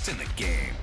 best in the game.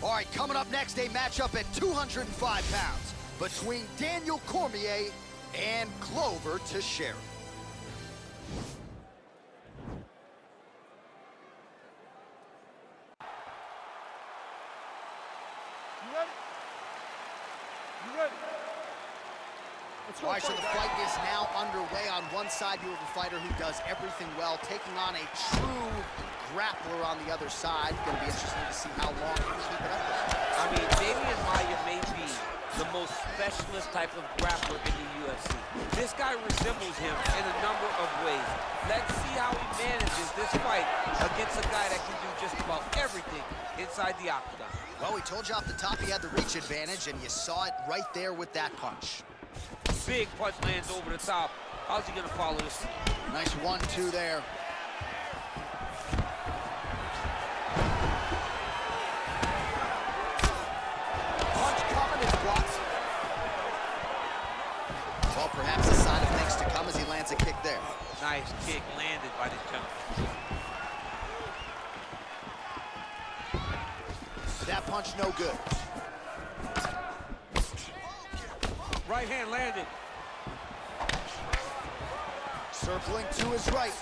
All right, coming up next, a matchup at 205 pounds between Daniel Cormier and Glover Teixeira. You ready? You ready? Let's go. All right, so the fight is now underway. On one side, you have a fighter who does everything well, taking on a true grappler on the other side. Going to be interesting to see how long he can keep it up. I mean, Damian Maia may be the most specialist type of grappler in the UFC. This guy resembles him in a number of ways. Let's see how he manages this fight against a guy that can do just about everything inside the octagon. Well, we told you off the top he had the reach advantage, and you saw it right there with that punch. Big punch lands over the top. How's he gonna follow this? Nice 1-2 there. Punch coming and blocks. Well, perhaps a sign of things to come as he lands a kick there. Nice kick landed by this gentleman. That punch no good. Right hand landed. Circling to his right.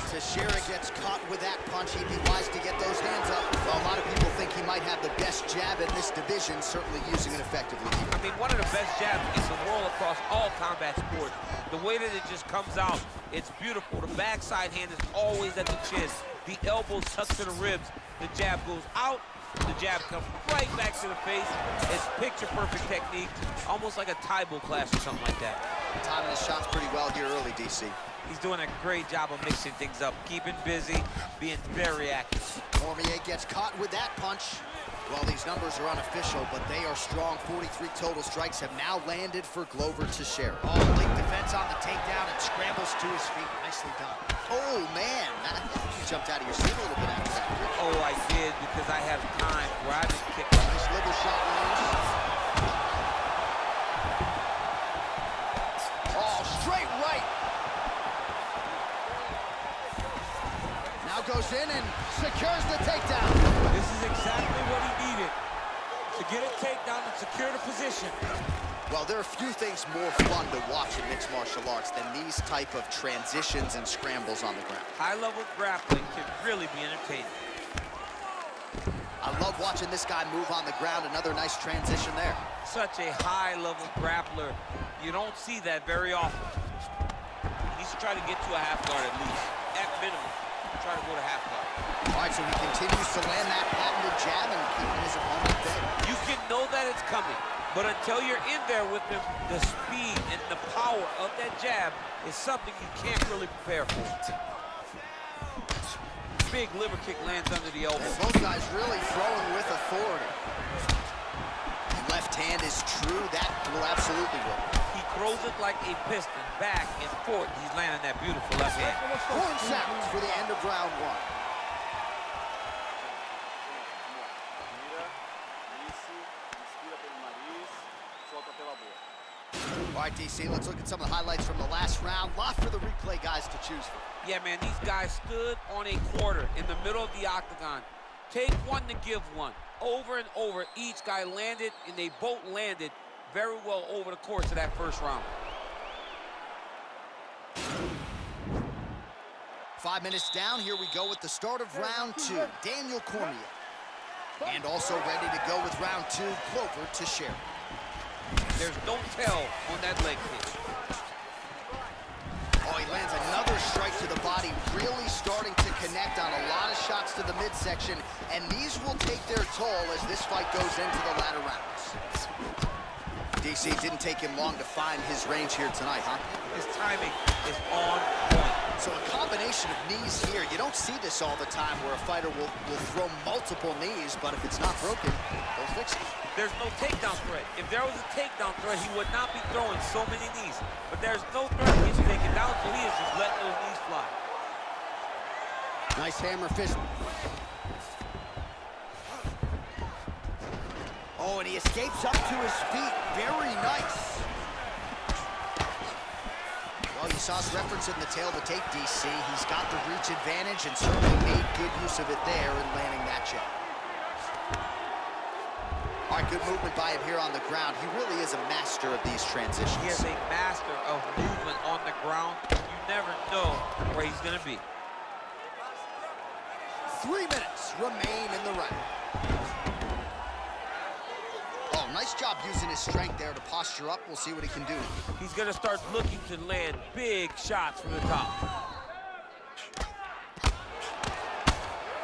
Teixeira gets caught with that punch. He'd be wise to get those hands up. Well, a lot of people think he might have the best jab in this division, certainly using it effectively here. I mean, one of the best jabs in the world across all combat sports. The way that it just comes out, it's beautiful. The backside hand is always at the chin. The elbow tucked to the ribs. The jab goes out. The jab comes right back to the face. It's picture-perfect technique, almost like a Taibo class or something like that. Timing his shots pretty well here early, DC. He's doing a great job of mixing things up, keeping busy, being very active. Cormier gets caught with that punch. Well, these numbers are unofficial, but they are strong. 43 total strikes have now landed for Glover Teixeira. Oh, late defense on the takedown and scrambles to his feet. Nicely done. Oh, man, you jumped out of your seat a little bit after that. Oh, I did, because I have time where I just kicked. Nice liver shot lands. Oh, straight right. Now goes in and secures the takedown. This is exactly what he needed, to get a takedown and secure the position. Well, there are few things more fun to watch in mixed martial arts than these type of transitions and scrambles on the ground. High-level grappling can really be entertaining. I love watching this guy move on the ground. Another nice transition there. Such a high-level grappler. You don't see that very often. He needs to try to get to a half guard at least. At minimum, try to go to half guard. All right, so he continues to land that patented jab and keeping his opponent dead. You can know that it's coming, but until you're in there with him, the speed and the power of that jab is something you can't really prepare for. Big liver kick lands under the elbow. And both guys really throwing with authority. Left hand is true. That will absolutely work. He throws it like a piston, back and forth. He's landing that beautiful left hand. Horn sounds for the end of round one. All right, DC, let's look at some of the highlights from the last round. Lot for the replay guys to choose from. Yeah, man, these guys stood on a quarter in the middle of the octagon. Take one to give one. Over and over, each guy landed, and they both landed very well over the course of that first round. 5 minutes down, here we go with the start of round two. Daniel Cormier. And also ready to go with round two, Glover Teixeira. There's no tell on that leg kick. Oh, he lands another strike to the body, really starting to connect on a lot of shots to the midsection, and these will take their toll as this fight goes into the latter rounds. DC, didn't take him long to find his range here tonight, huh? His timing is on point. So a combination of knees here. You don't see this all the time where a fighter will throw multiple knees, but if it's not broken, they'll fix it. There's no takedown threat. If there was a takedown threat, he would not be throwing so many knees. But there's no threat he's taken down, so he is just letting those knees fly. Nice hammer fist. Oh, and he escapes up to his feet. Very nice. Well, you saw us referencing the tail of the tape, DC. He's got the reach advantage and certainly made good use of it there in landing that jab. All right, good movement by him here on the ground. He really is a master of these transitions. He is a master of movement on the ground. You never know where he's going to be. 3 minutes remain in the round. Oh, nice job using his strength there to posture up. We'll see what he can do. He's going to start looking to land big shots from the top.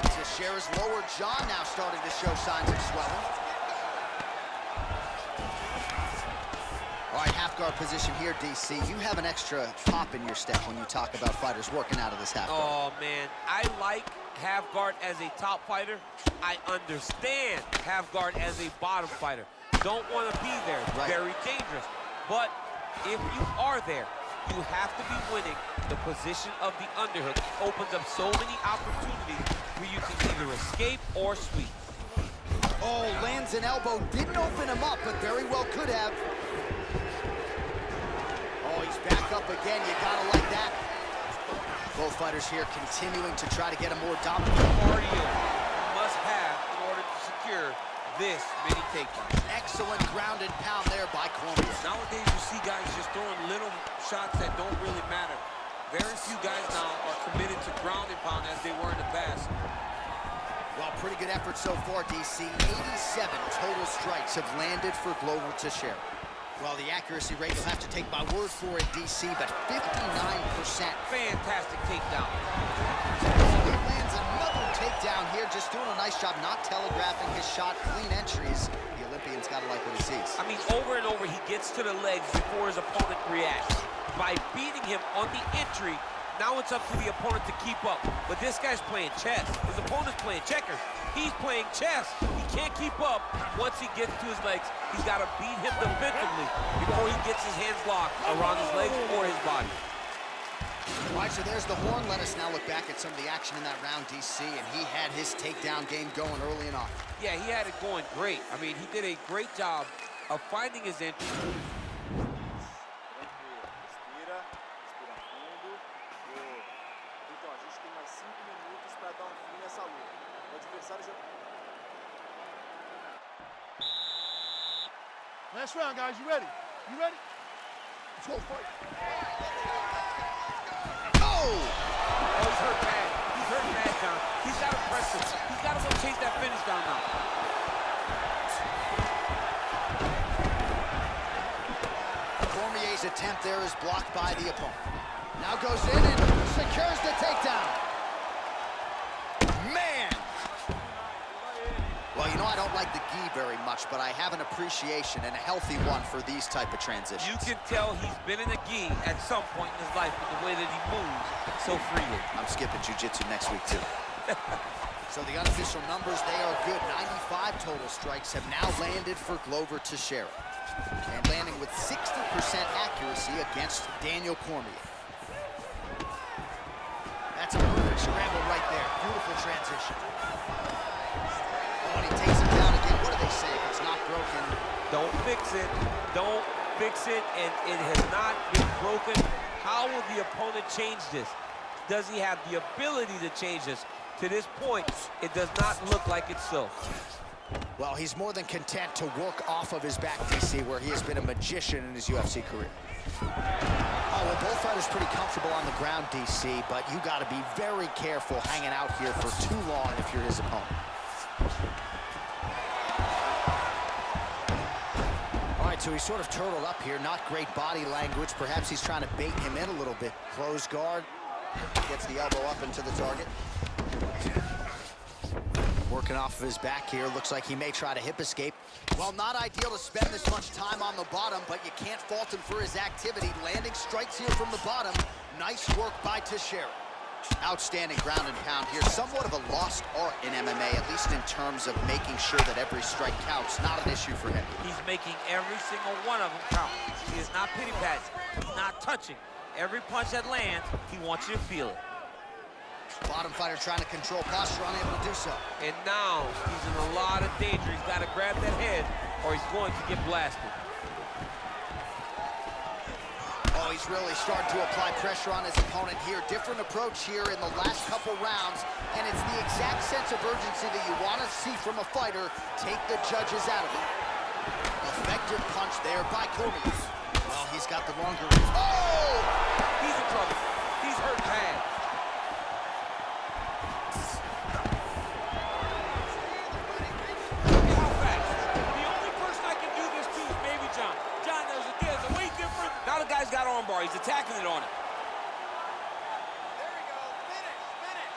Teixeira's lower jaw now starting to show signs of swelling. All right, half guard position here, DC. You have an extra pop in your step when you talk about fighters working out of this half guard. Oh, man. I like half guard as a top fighter. I understand half guard as a bottom fighter. Don't want to be there. Right. Very dangerous. But if you are there, you have to be winning the position of the underhook. It opens up so many opportunities where you can either escape or sweep. Oh, lands an elbow. Didn't open him up, but very well could have. Oh, he's back up again. You gotta like that. Both fighters here continuing to try to get a more dominant Cardio you must have in order to secure this many takedowns. Excellent grounded pound there by Cormier. Nowadays, you see guys just throwing little shots that don't really matter. Very few guys now are committed to ground and pound as they were in the past. Well, pretty good effort so far, DC. 87 total strikes have landed for Glover Teixeira. Well, the accuracy rate, you'll have to take my word for it, DC, but 59%. Fantastic takedown. He lands another takedown here, just doing a nice job not telegraphing his shot. Clean entries. The Olympian's got to like what he sees. I mean, over and over, he gets to the legs before his opponent reacts. By beating him on the entry, now it's up to the opponent to keep up. But this guy's playing chess. His opponent's playing checkers. He's playing chess. He can't keep up. Once he gets to his legs, he's got to beat him defensively before he gets his hands locked around his legs or his body. All right, so there's the horn. Let us now look back at some of the action in that round, DC, and he had his takedown game going early and often. Yeah, he had it going great. I mean, he did a great job of finding his entry. Last round, guys. You ready? You ready? Let's go fight. Oh! Oh, he's hurt bad. He's hurt bad, John. He's got to press him. He's got to go chase that finish down now. goes in and secures the takedown. Man! Well, you know, I don't like the gi very much, but I have an appreciation and a healthy one for these type of transitions. You can tell he's been in the gi at some point in his life with the way that he moves so freely. I'm skipping jiu-jitsu next week, too. So the unofficial numbers, they are good. 95 total strikes have now landed for Glover Teixeira. And landing with 60% accuracy against Daniel Cormier. That's a perfect scramble right there. Beautiful transition. Oh, and he takes him down again. What do they say? If it's not broken, don't fix it. Don't fix it, and it has not been broken. How will the opponent change this? Does he have the ability to change this? To this point, it does not look like it's so. Well, he's more than content to work off of his back, DC, where he has been a magician in his UFC career. Oh, well, both fighters pretty comfortable on the ground, DC, but you got to be very careful hanging out here for too long if you're his opponent. All right, so he's sort of turtled up here. Not great body language. Perhaps he's trying to bait him in a little bit. Closed guard. Gets the elbow up into the target. Working off of his back here. Looks like he may try to hip escape. Well, not ideal to spend this much time on the bottom, but you can't fault him for his activity. Landing strikes here from the bottom. Nice work by Teixeira. Outstanding ground and pound here. Somewhat of a lost art in MMA, at least in terms of making sure that every strike counts. Not an issue for him. He's making every single one of them count. He is not pity-patting. He's not touching. Every punch that lands, he wants you to feel it. Bottom fighter trying to control posture, unable to do so. And now he's in a lot of danger. He's got to grab that head or he's going to get blasted. Oh, he's really starting to apply pressure on his opponent here. Different approach here in the last couple rounds, and it's the exact sense of urgency that you want to see from a fighter. Take the judges out of it. Effective punch there by Cormier. Well, he's got the longer reach. Oh! He's in trouble. He's hurt bad. How fast? The only person I can do this to is Baby John. John, there's a way different. Now the guy's got armbar. He's attacking it on him. There we go. Finish.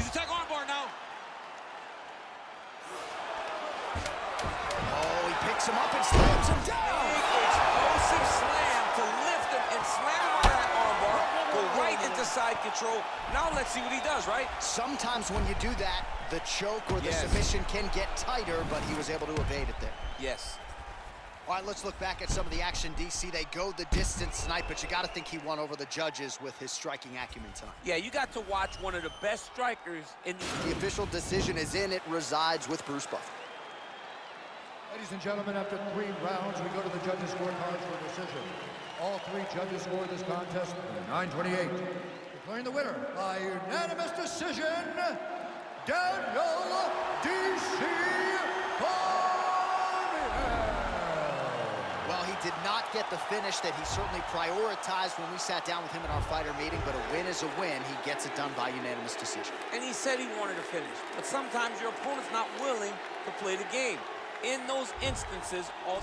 He's attacking armbar now. Oh, he picks him up and slams him down. Big explosive slam to lift him and slam him out of that armbar. Go right into side control. Now let's see what he does, right? Sometimes when you do that, the choke or the submission can get tighter, but he was able to evade it there. Yes. All right, let's look back at some of the action, DC. They go the distance tonight, but you got to think he won over the judges with his striking acumen tonight. Yeah, you got to watch one of the best strikers in The official decision is in. It resides with Bruce Buffer. Ladies and gentlemen, after 3 rounds, we go to the judges' scorecards for decision. All 3 judges scored this contest 9-28. Declaring the winner by unanimous decision, Daniel D.C. Cormier. Well, he did not get the finish that he certainly prioritized when we sat down with him in our fighter meeting, but a win is a win. He gets it done by unanimous decision. And he said he wanted to finish. But sometimes your opponent's not willing to play the game. In those instances, all